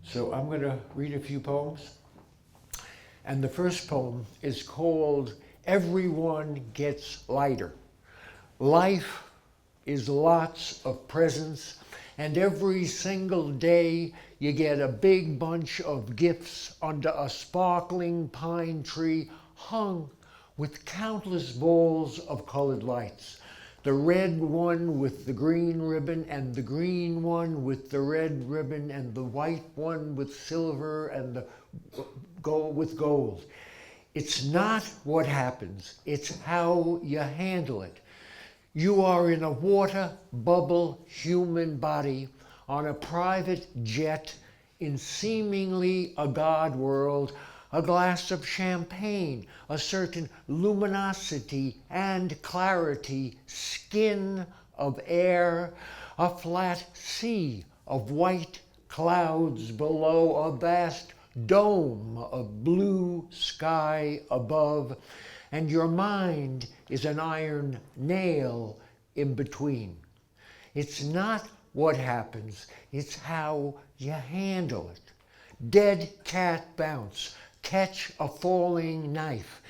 So I'm going to read a few poems. And the first poem is called Everyone Gets Lighter. Life is lots of presents, and every single day you get a big bunch of gifts under a sparkling pine tree hung with countless balls of colored lights. The red one with the green ribbon, and the green one with the red ribbon, and the white one with silver and the gold with gold. It's not what happens, it's how you handle it. You are in a water bubble human body on a private jet in seemingly a God world, a glass of champagne, a certain luminosity and clarity, skin of air, a flat sea of white clouds below, a vast dome of blue sky above, and your mind is an iron nail in between. It's not what happens, it's how you handle it. Dead cat bounce, catch a falling knife,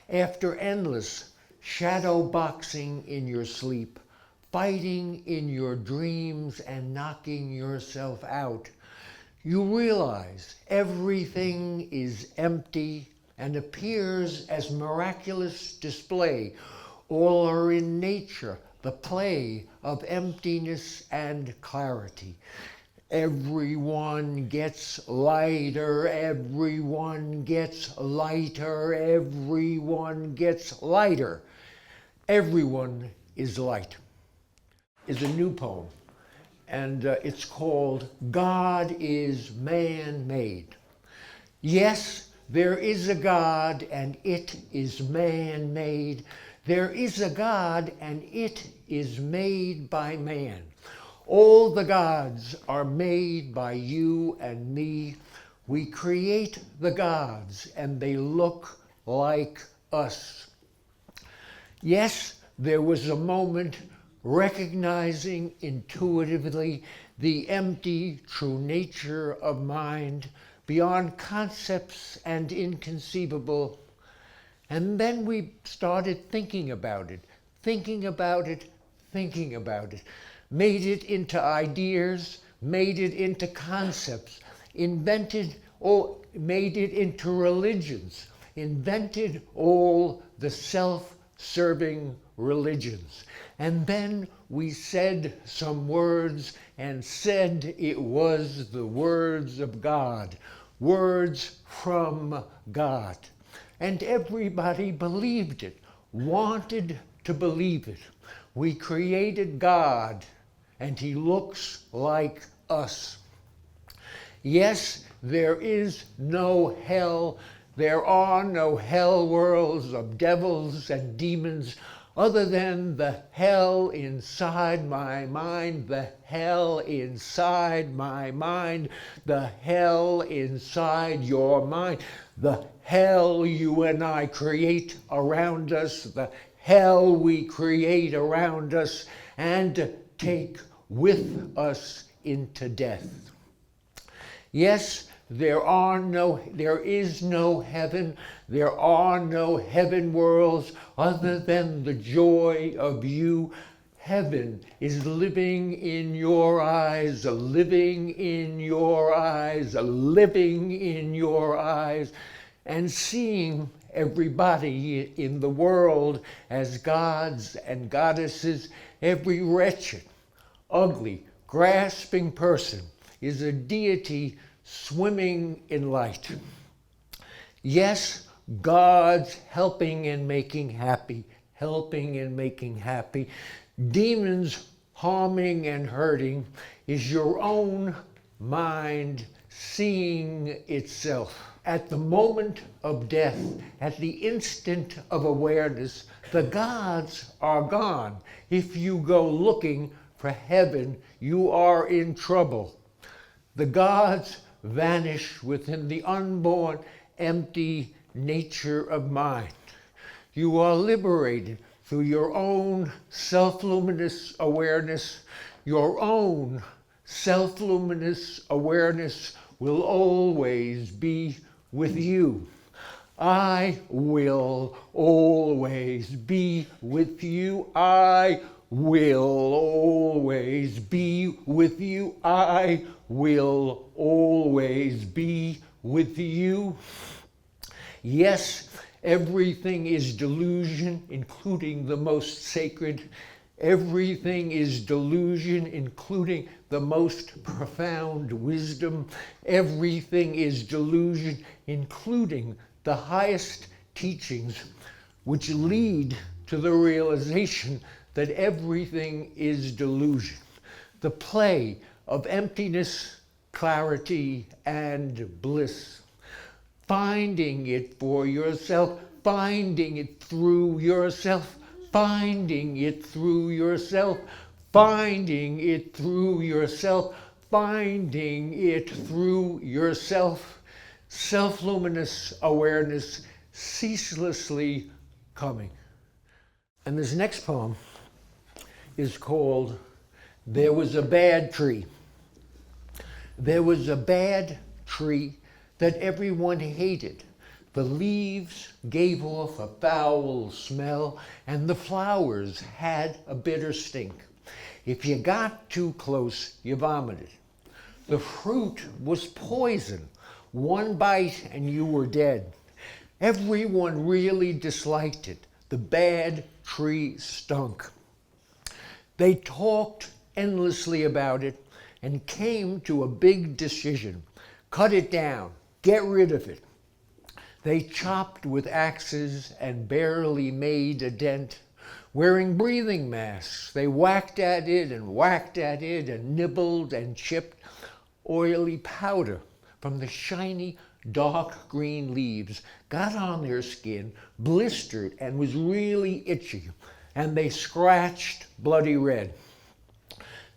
after endless shadow boxing in your sleep, fighting in your dreams and knocking yourself out. You realize everything is empty and appears as miraculous display. All are in nature, the play of emptiness and clarity. Everyone gets lighter, everyone gets lighter, everyone gets lighter. Everyone is light is a new poem, and it's called God is Man-Made. Yes, there is a God and it is man-made. There is a God and it is made by man. All the gods are made by you and me. We create the gods and they look like us. Yes, there was a moment recognizing intuitively the empty true nature of mind beyond concepts and inconceivable. And then we started thinking about it, thinking about it, thinking about it, made it into ideas, made it into concepts, invented or made it into religions, invented all the self-serving religions. And then we said some words and said it was the words of God, words from God. And everybody believed it, wanted to believe it. We created God, and he looks like us. Yes, there is no hell. There are no hell worlds of devils and demons other than the hell inside my mind, the hell inside my mind, the hell inside your mind, the hell you and I create around us, the hell we create around us and take with us into death. Yes, there is no heaven. There are no heaven worlds other than the joy of you. Heaven is living in your eyes, living in your eyes, living in your eyes, and seeing everybody in the world as gods and goddesses. Every wretched, ugly, grasping person is a deity swimming in light. Yes, God's helping and making happy, helping and making happy. Demons harming and hurting is your own mind seeing itself. At the moment of death, at the instant of awareness, the gods are gone. If you go looking for heaven, you are in trouble. The gods vanish within the unborn, empty nature of mind. You are liberated through your own self-luminous awareness, your own self-luminous awareness will always be with you. I will always be with you. I will always be with you. I will always be with you. Yes, everything is delusion, including the most sacred. Everything is delusion, including the most profound wisdom. Everything is delusion, including the highest teachings, which lead to the realization that everything is delusion. The play of emptiness, clarity, and bliss. Finding it for yourself, finding it through yourself, finding it through yourself, finding it through yourself, finding it through yourself. Self-luminous awareness ceaselessly coming. And this next poem is called There Was a Bad Tree. There was a bad tree that everyone hated. The leaves gave off a foul smell, and the flowers had a bitter stink. If you got too close, you vomited. The fruit was poison. One bite and you were dead. Everyone really disliked it. The bad tree stunk. They talked endlessly about it and came to a big decision. Cut it down. Get rid of it. They chopped with axes and barely made a dent. Wearing breathing masks, they whacked at it and nibbled and chipped. Oily powder from the shiny dark green leaves got on their skin, blistered, and was really itchy, and they scratched bloody red.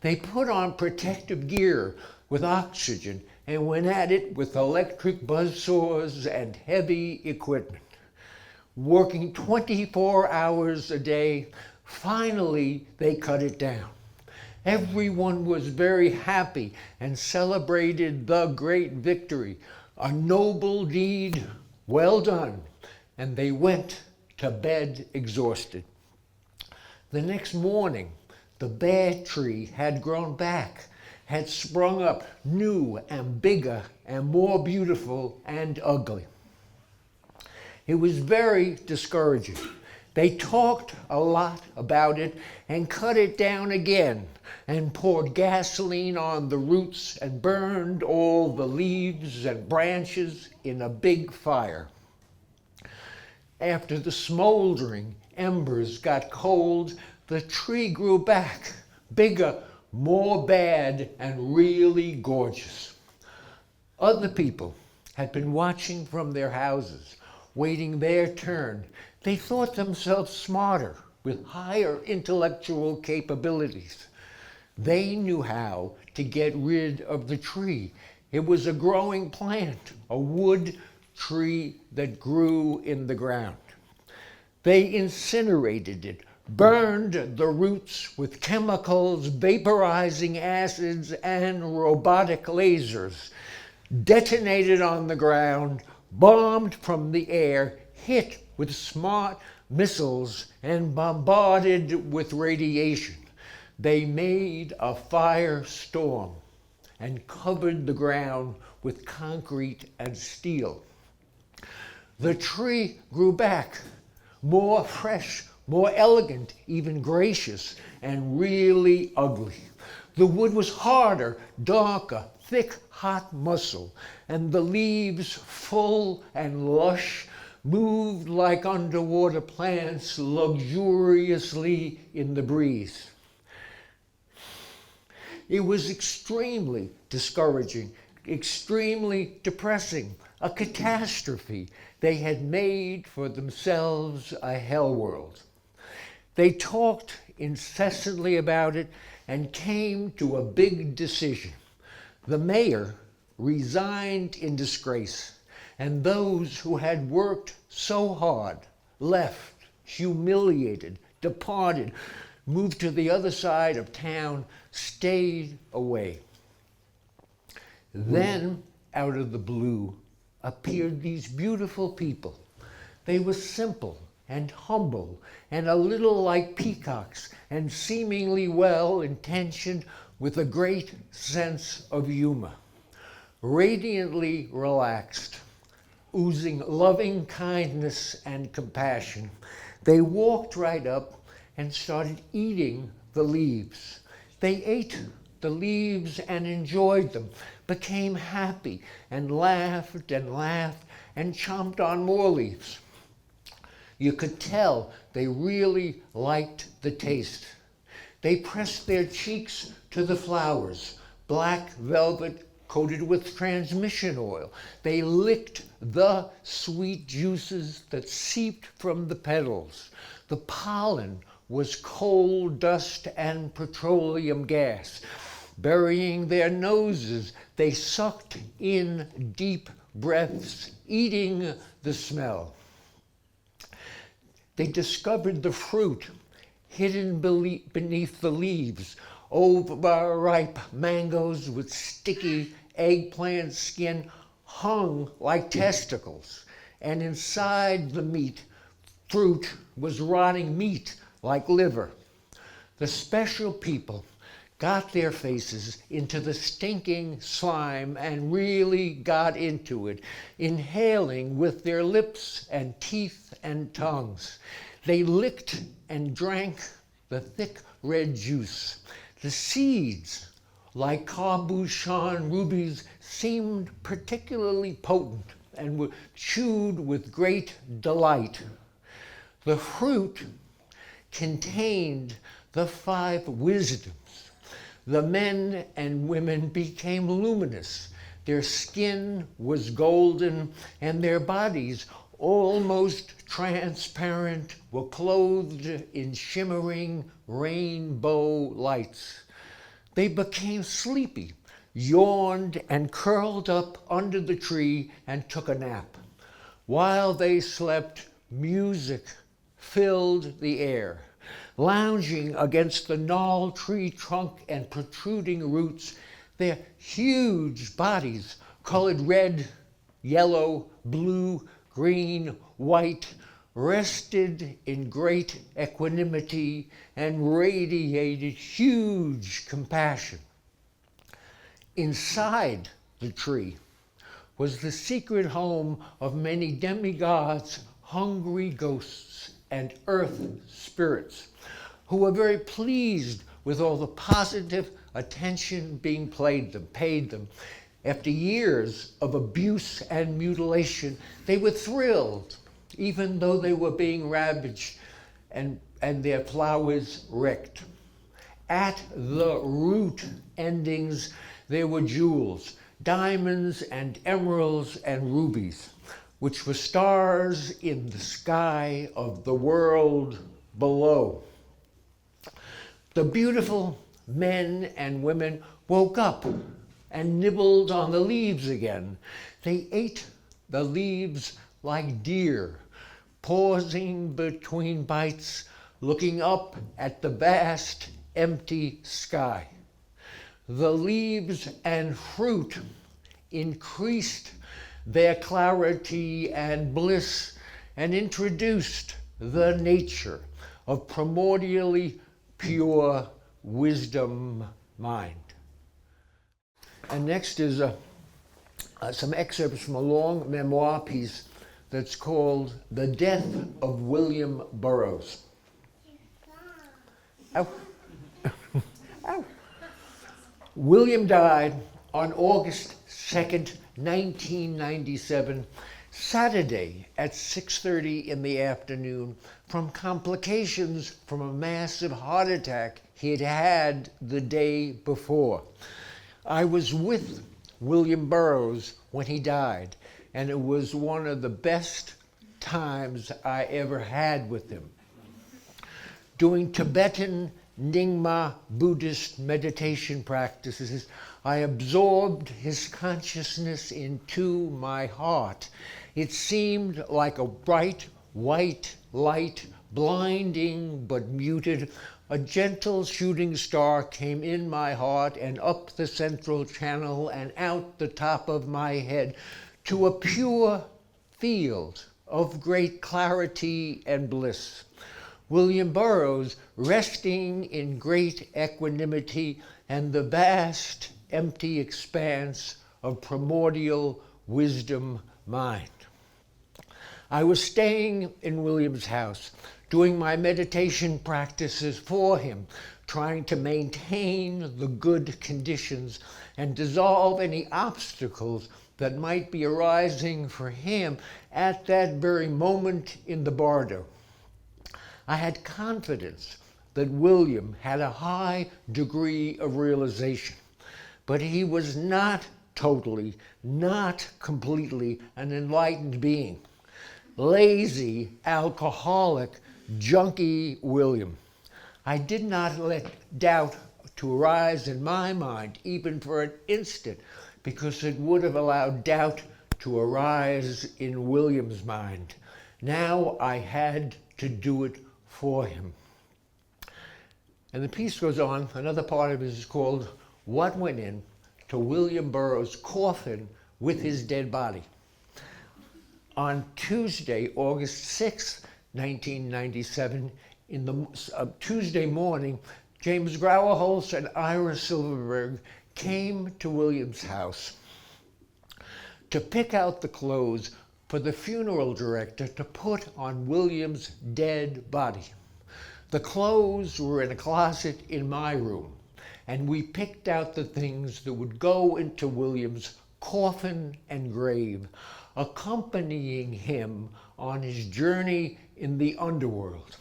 They put on protective gear with oxygen and went at it with electric buzzsaws and heavy equipment. Working 24 hours a day, finally they cut it down. Everyone was very happy and celebrated the great victory, a noble deed, well done, and they went to bed exhausted. The next morning, the bad tree had grown back, had sprung up new and bigger and more beautiful and ugly. It was very discouraging. They talked a lot about it and cut it down again and poured gasoline on the roots and burned all the leaves and branches in a big fire. After the smoldering embers got cold, the tree grew back, bigger, more bad, and really gorgeous. Other people had been watching from their houses, waiting their turn. They thought themselves smarter, with higher intellectual capabilities. They knew how to get rid of the tree. It was a growing plant, a wood tree that grew in the ground. They incinerated it, burned the roots with chemicals, vaporizing acids, and robotic lasers, detonated on the ground, bombed from the air, hit with smart missiles, and bombarded with radiation. They made a firestorm and covered the ground with concrete and steel. The tree grew back, more fresh, more elegant, even gracious, and really ugly. The wood was harder, darker, thick, hot muscle, and the leaves, full and lush, moved like underwater plants luxuriously in the breeze. It was extremely discouraging, extremely depressing, a catastrophe. They had made for themselves a hell world. They talked incessantly about it and came to a big decision. The mayor resigned in disgrace, and those who had worked so hard left, humiliated, departed, moved to the other side of town, stayed away. Then out of the blue appeared these beautiful people. They were simple and humble and a little like peacocks and seemingly well-intentioned with a great sense of humor. Radiantly relaxed, oozing loving kindness and compassion, they walked right up and started eating the leaves. They ate the leaves and enjoyed them, became happy and laughed and chomped on more leaves. You could tell they really liked the taste. They pressed their cheeks to the flowers, black velvet coated with transmission oil. They licked the sweet juices that seeped from the petals. The pollen was coal dust and petroleum gas. Burying their noses, they sucked in deep breaths, eating the smell. They discovered the fruit hidden beneath the leaves, overripe mangoes with sticky eggplant skin hung like testicles, and inside the fruit was rotting meat like liver. The special people got their faces into the stinking slime and really got into it, inhaling with their lips and teeth and tongues. They licked and drank the thick red juice. The seeds, like cabochon rubies, seemed particularly potent and were chewed with great delight. The fruit contained the 5 wisdoms. The men and women became luminous. Their skin was golden, and their bodies, almost transparent, were clothed in shimmering rainbow lights. They became sleepy, yawned, and curled up under the tree and took a nap. While they slept, music filled the air. Lounging against the gnarled tree trunk and protruding roots, their huge bodies, colored red, yellow, blue, green, white, rested in great equanimity and radiated huge compassion. Inside the tree was the secret home of many demigods, hungry ghosts, and earth spirits, who were very pleased with all the positive attention being paid them. After years of abuse and mutilation, they were thrilled, even though they were being ravaged and their flowers wrecked. At the root endings, there were jewels, diamonds and emeralds and rubies, which were stars in the sky of the world below. The beautiful men and women woke up and nibbled on the leaves again. They ate the leaves like deer, pausing between bites, looking up at the vast, empty sky. The leaves and fruit increased their clarity and bliss and introduced the nature of primordially pure wisdom mind. And next is some excerpts from a long memoir piece that's called The Death of William Burroughs. Ow. Ow. William died on August 2nd, 1997, Saturday at 6:30 in the afternoon, from complications from a massive heart attack he'd had the day before. I was with William Burroughs when he died, and it was one of the best times I ever had with him. Doing Tibetan Nyingma Buddhist meditation practices, I absorbed his consciousness into my heart. It seemed like a bright white light blinding but muted, a gentle shooting star came in my heart and up the central channel and out the top of my head to a pure field of great clarity and bliss. William Burroughs resting in great equanimity and the vast empty expanse of primordial wisdom mind. I was staying in William's house, doing my meditation practices for him, trying to maintain the good conditions and dissolve any obstacles that might be arising for him at that very moment in the bardo. I had confidence that William had a high degree of realization, but he was not totally, not completely an enlightened being. Lazy, alcoholic, junkie William. I did not let doubt to arise in my mind even for an instant, because it would have allowed doubt to arise in William's mind. Now I had to do it for him. And the piece goes on. Another part of it is called What Went In to William Burroughs' Coffin with His Dead Body. On Tuesday, August 6, 1997, in the Tuesday morning, James Grauerholz and Ira Silverberg came to William's house to pick out the clothes for the funeral director to put on William's dead body. The clothes were in a closet in my room, and we picked out the things that would go into William's coffin and grave, accompanying him on his journey in the underworld.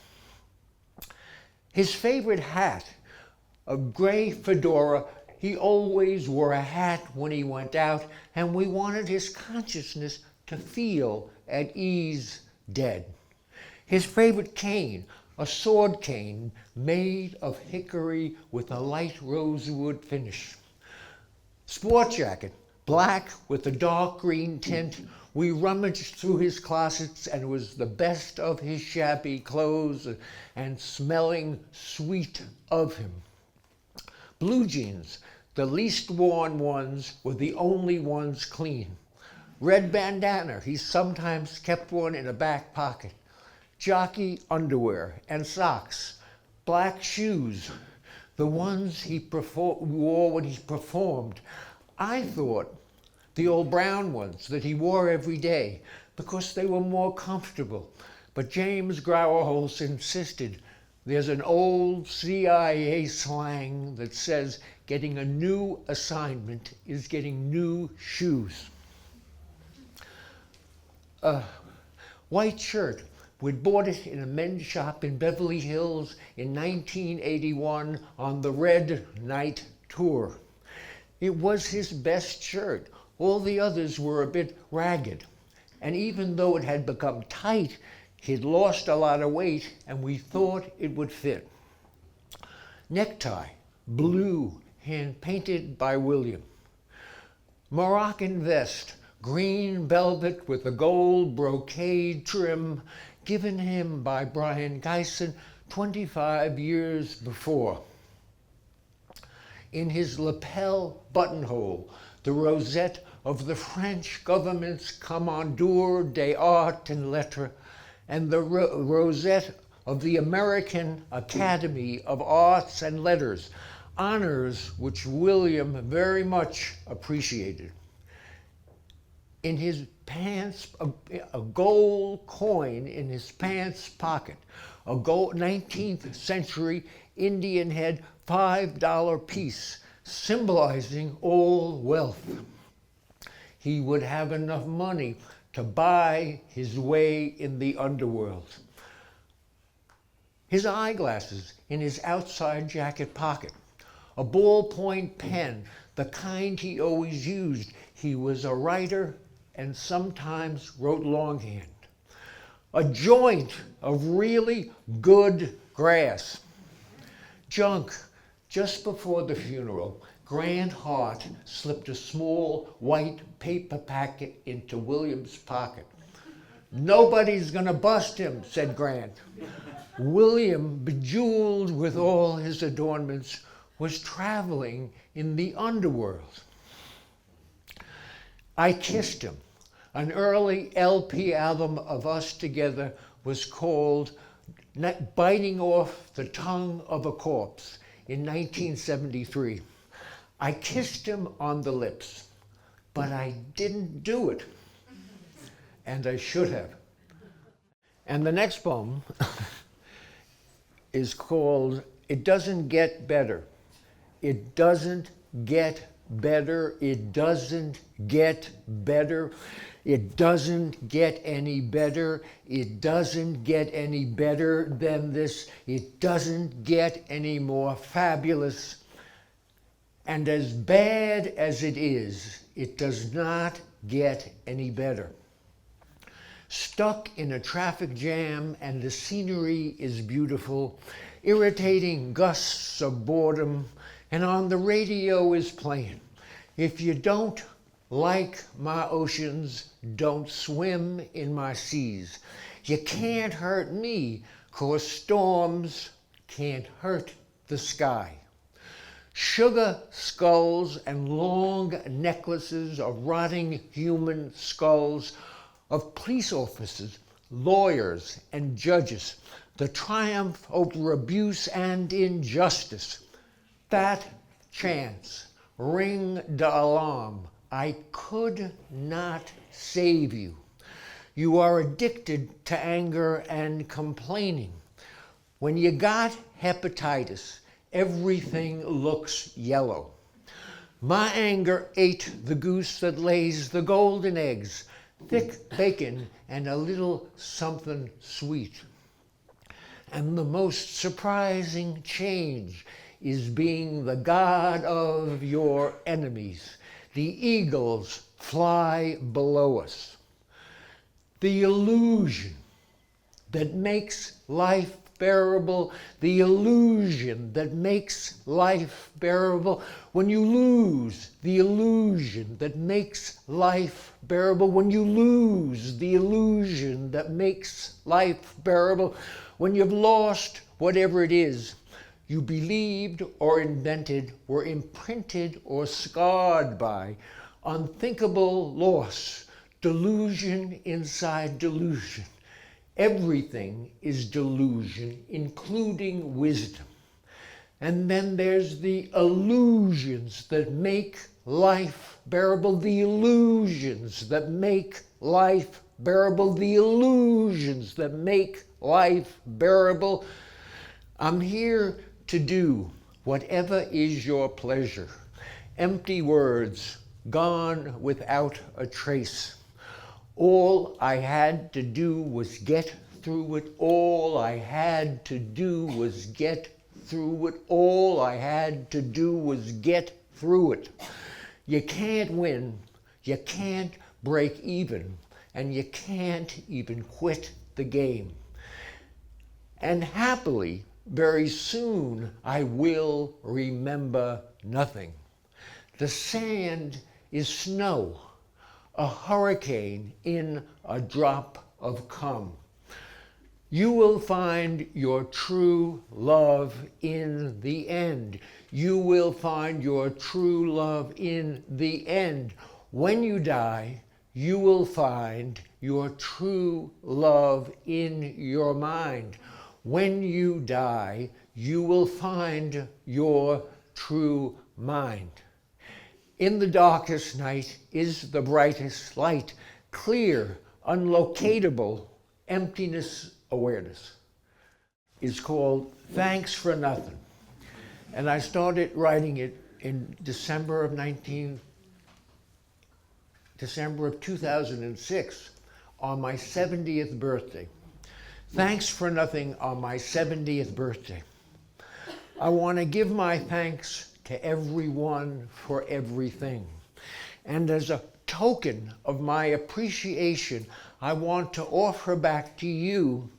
His favorite hat, a gray fedora. He always wore a hat when he went out, and we wanted his consciousness to feel at ease dead. His favorite cane, a sword cane made of hickory with a light rosewood finish. Sport jacket, black with a dark green tint. We rummaged through his closets, and it was the best of his shabby clothes and smelling sweet of him. Blue jeans, the least worn ones, were the only ones clean. Red bandana, he sometimes kept one in a back pocket. Jockey underwear and socks. Black shoes, the ones he wore when he performed. I thought the old brown ones that he wore every day because they were more comfortable. But James Grauerholz insisted. There's an old CIA slang that says getting a new assignment is getting new shoes. White shirt. We'd bought it in a men's shop in Beverly Hills in 1981 on the Red Night Tour. It was his best shirt. All the others were a bit ragged. And even though it had become tight, he'd lost a lot of weight, and we thought it would fit. Necktie, blue, hand-painted by William. Moroccan vest, green velvet with a gold brocade trim, given him by Brian Geisen 25 years before. In his lapel buttonhole, the rosette of the French government's Commandeur des Arts et Lettres, and the rosette of the American Academy of Arts and Letters, honors which William very much appreciated. In his pants, a gold coin in his pants pocket, a gold 19th century Indian head $5 piece, symbolizing all wealth. He would have enough money to buy his way in the underworld. His eyeglasses in his outside jacket pocket, a ballpoint pen, the kind he always used. He was a writer and sometimes wrote longhand. A joint of really good grass. Junk. Just before the funeral, Grant Hart slipped a small white paper packet into William's pocket. Nobody's gonna bust him, said Grant. William, bejeweled with all his adornments, was traveling in the underworld. I kissed him. An early LP album of us together was called Biting Off the Tongue of a Corpse in 1973. I kissed him on the lips, but I didn't do it. And I should have. And the next poem is called It Doesn't Get Better. It doesn't get better. It doesn't get better. It doesn't get any better. It doesn't get any better than this. It doesn't get any more fabulous. And as bad as it is, it does not get any better. Stuck in a traffic jam and the scenery is beautiful, irritating gusts of boredom, and on the radio is playing, if you don't like my oceans, don't swim in my seas. You can't hurt me, 'cause storms can't hurt the sky. Sugar skulls and long necklaces of rotting human skulls of police officers, lawyers, and judges, the triumph over abuse and injustice. That chance, ring d'alarm, I could not save you. You are addicted to anger and complaining. When you got hepatitis, everything looks yellow. My anger ate the goose that lays the golden eggs, thick bacon and a little something sweet. And the most surprising change is being the God of your enemies. The eagles fly below us. The illusion that makes life bearable, the illusion that makes life bearable. When you lose the illusion that makes life bearable, when you lose the illusion that makes life bearable, when you've lost whatever it is you believed or invented or imprinted or scarred by, unthinkable loss, delusion inside delusion. Everything is delusion, including wisdom. And then there's the illusions that make life bearable, the illusions that make life bearable, the illusions that make life bearable. I'm here to do whatever is your pleasure. Empty words, gone without a trace. All I had to do was get through it. All I had to do was get through it. All I had to do was get through it. You can't win, you can't break even, and you can't even quit the game. And happily, very soon, I will remember nothing. The sand is snow, a hurricane in a drop of cum. You will find your true love in the end. You will find your true love in the end. When you die, you will find your true love in your mind. When you die, you will find your true mind. In the darkest night is the brightest light, clear, unlocatable emptiness awareness. It's called Thanks for Nothing. And I started writing it in December of 2006 on my 70th birthday. Thanks for nothing on my 70th birthday. I want to give my thanks to everyone for everything. And as a token of my appreciation, I want to offer back to you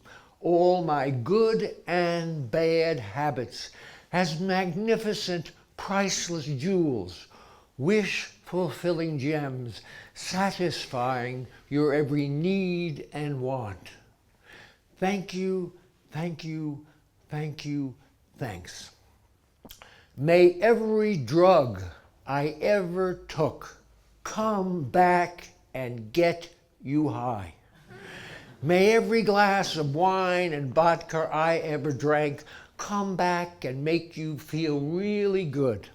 all my good and bad habits as magnificent, priceless jewels. Wish fulfilling gems, satisfying your every need and want. Thank you, thank you, thank you, thanks. May every drug I ever took come back and get you high. May every glass of wine and vodka I ever drank come back and make you feel really good,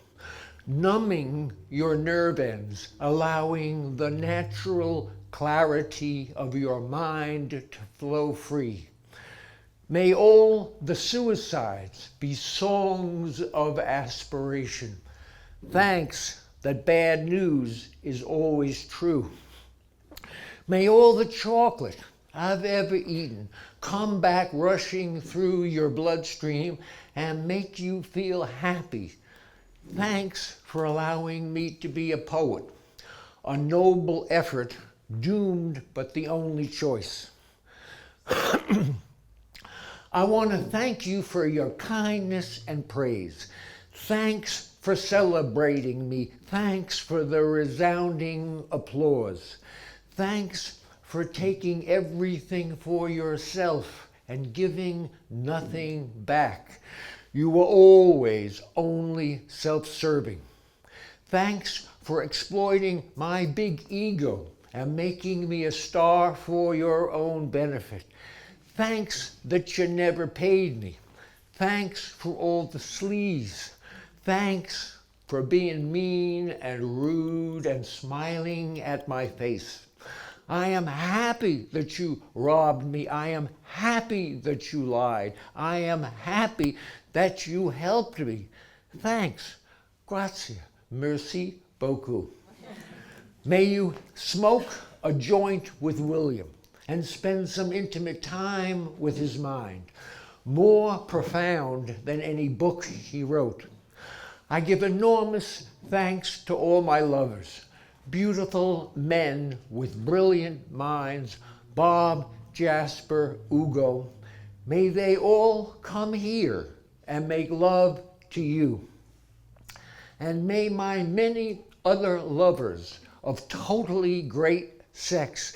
numbing your nerve ends, allowing the natural clarity of your mind to flow free. May all the suicides be songs of aspiration. Thanks that bad news is always true. May all the chocolate I've ever eaten come back rushing through your bloodstream and make you feel happy. Thanks for allowing me to be a poet, a noble effort, doomed but the only choice. I want to thank you for your kindness and praise. Thanks for celebrating me. Thanks for the resounding applause. Thanks for taking everything for yourself and giving nothing back. You were always only self-serving. Thanks for exploiting my big ego and making me a star for your own benefit. Thanks that you never paid me. Thanks for all the sleaze. Thanks for being mean and rude and smiling at my face. I am happy that you robbed me. I am happy that you lied. I am happy that you helped me. Thanks. Grazie. Merci beaucoup. May you smoke a joint with William and spend some intimate time with his mind, more profound than any book he wrote. I give enormous thanks to all my lovers, beautiful men with brilliant minds, Bob, Jasper, Ugo. May they all come here and make love to you. And may my many other lovers of totally great sex,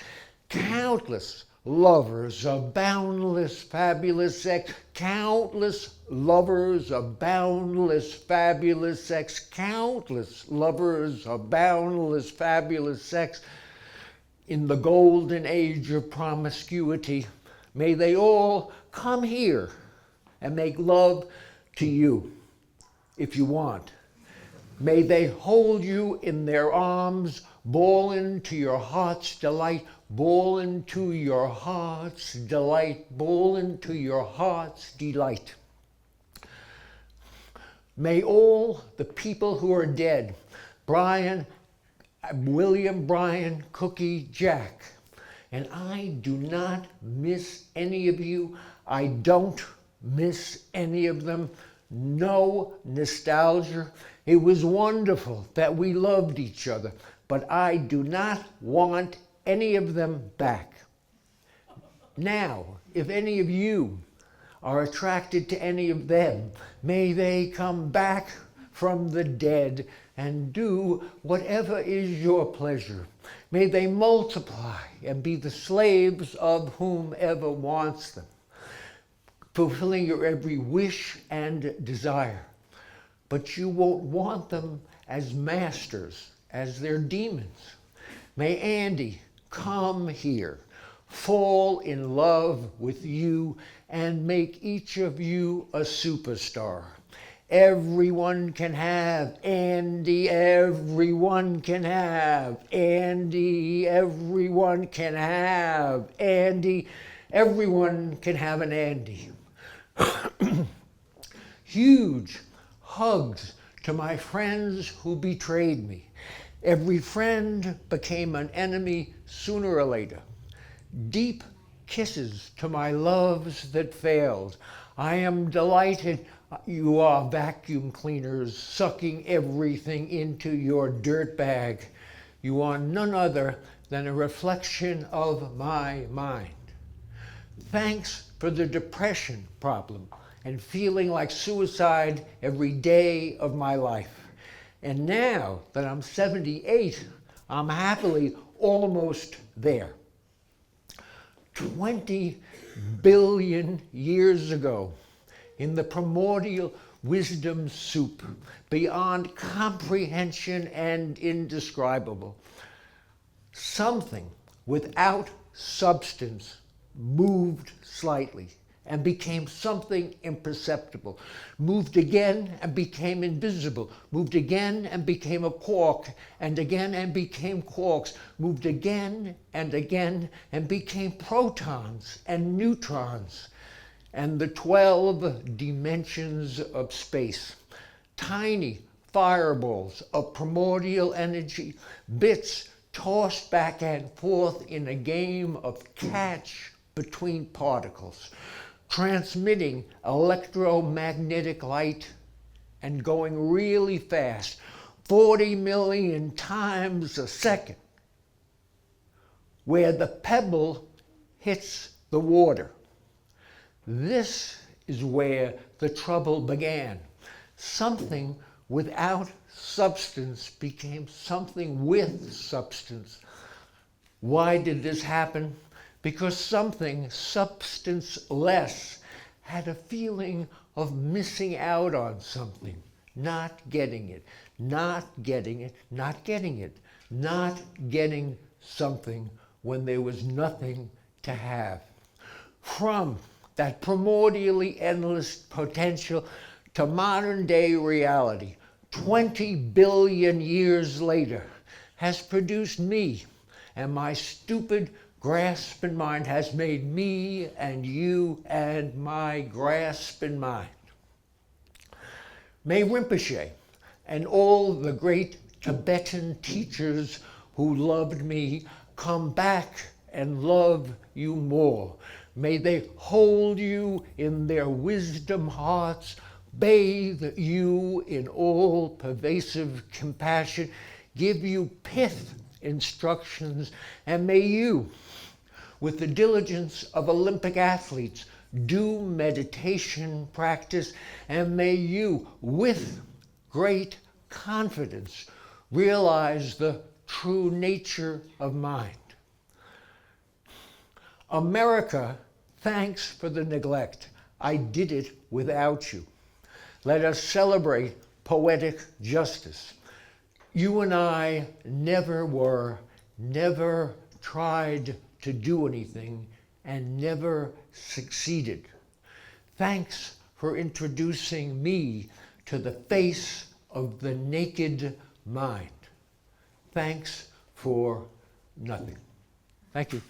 countless lovers of boundless, fabulous sex, countless lovers of boundless, fabulous sex, countless lovers of boundless, fabulous sex in the golden age of promiscuity, may they all come here and make love to you if you want. May they hold you in their arms, ball into your heart's delight, ball into your heart's delight, ball into your heart's delight. May all the people who are dead, William, Brian, Cookie, Jack, and I do not miss any of you. I don't miss any of them. No nostalgia. It was wonderful that we loved each other, but I do not want any of them back. Now, if any of you are attracted to any of them, may they come back from the dead and do whatever is your pleasure. May they multiply and be the slaves of whomever wants them, fulfilling your every wish and desire. But you won't want them as masters, as their demons. May Andy come here, fall in love with you, and make each of you a superstar. Everyone can have Andy, everyone can have Andy, everyone can have Andy, everyone can have an Andy. Huge hugs to my friends who betrayed me. Every friend became an enemy sooner or later. Deep kisses to my loves that failed. I am delighted you are vacuum cleaners sucking everything into your dirt bag. You are none other than a reflection of my mind. Thanks for the depression problem and feeling like suicide every day of my life. And now that I'm 78, I'm happily almost there. 20 billion years ago, in the primordial wisdom soup, beyond comprehension and indescribable, something without substance moved slightly and became something imperceptible, moved again and became invisible, moved again and became a quark, and again and became quarks, moved again and became protons and neutrons, and the 12 dimensions of space. Tiny fireballs of primordial energy, bits tossed back and forth in a game of catch between particles, transmitting electromagnetic light and going really fast, 40 million times a second, where the pebble hits the water. This is where the trouble began. Something without substance became something with substance. Why did this happen? Because something substanceless had a feeling of missing out on something, not getting it, not getting it, not getting it, not getting something when there was nothing to have. From that primordially endless potential to modern day reality, 20 billion years later, has produced me, and my stupid grasping mind has made me and you and my grasping mind. May Rinpoche and all the great Tibetan teachers who loved me come back and love you more. May they hold you in their wisdom hearts, bathe you in all-pervasive compassion, give you pith instructions, and may you, with the diligence of Olympic athletes, do meditation practice, and may you, with great confidence, realize the true nature of mind. America, thanks for the neglect. I did it without you. Let us celebrate poetic justice. You and I never tried to do anything and never succeeded. Thanks for introducing me to the face of the naked mind. Thanks for nothing. Thank you.